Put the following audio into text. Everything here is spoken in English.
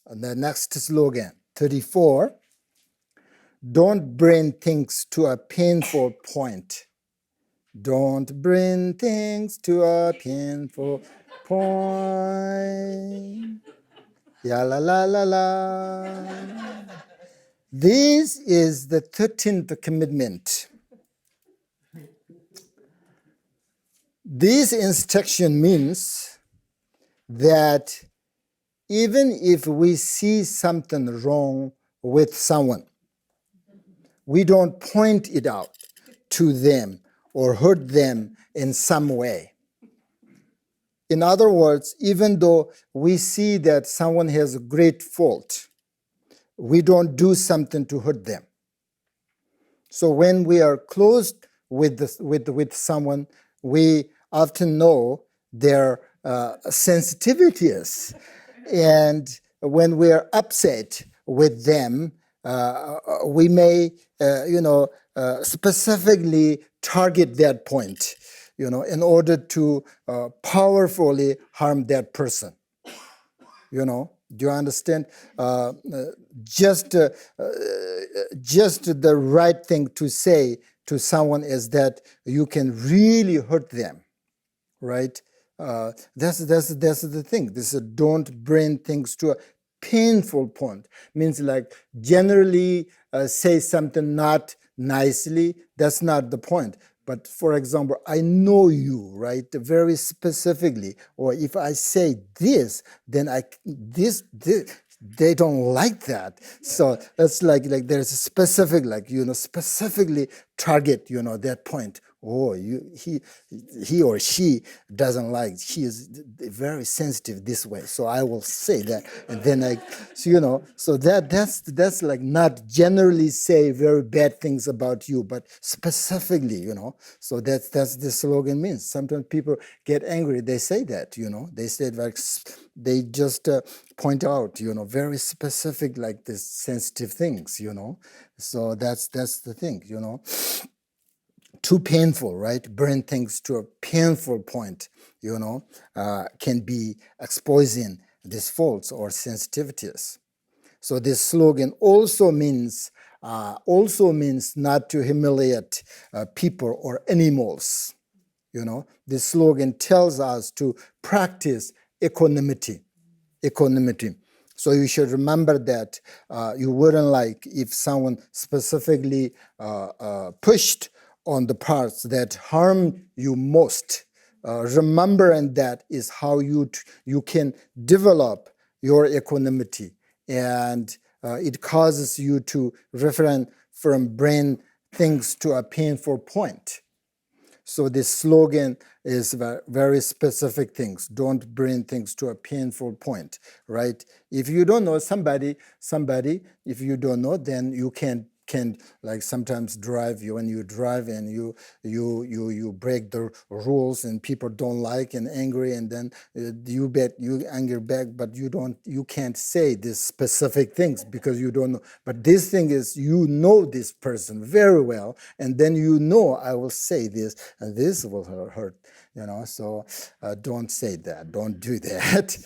And the next slogan, 34. Don't bring things to a painful point. Don't bring things to a painful point. Ya la la la la. This is the 13th commitment. This instruction means that even if we see something wrong with someone, we don't point it out to them or hurt them in some way. In other words, even though we see that someone has a great fault, we don't do something to hurt them. So when we are close with someone, we often know their sensitivities. And when we are upset with them, we may, specifically target that point, in order to powerfully harm that person. Do you understand? Just the right thing to say to someone is that you can really hurt them, right? That's the thing. This is don't bring things to a painful point. Means like generally say something not nicely. That's not the point. But for example, I know you, right, very specifically. Or if I say this, then this they don't like that. So that's like there's a specific, specifically target, that point. Oh, he or she doesn't like. She is very sensitive this way. So I will say that, and then so that's like not generally say very bad things about you, but specifically, So that's the slogan means. Sometimes people get angry. They say that, They say like they just point out, very specific like this sensitive things, So that's the thing, Too painful, right? Bring things to a painful point, can be exposing these faults or sensitivities. So this slogan also means not to humiliate people or animals. This slogan tells us to practice equanimity. So you should remember that you wouldn't like if someone specifically pushed on the parts that harm you most. Remembering that is how you can develop your equanimity, and it causes you to refrain from bringing things to a painful point. So this slogan is very specific things. Don't bring things to a painful point, right? If you don't know somebody, if you don't know, then you can like sometimes drive. When you drive and you break the rules and people don't like and angry, and then you anger back, but you can't say these specific things because you don't know. But this thing is, this person very well, and then I will say this and this will hurt, So don't say that. Don't do that.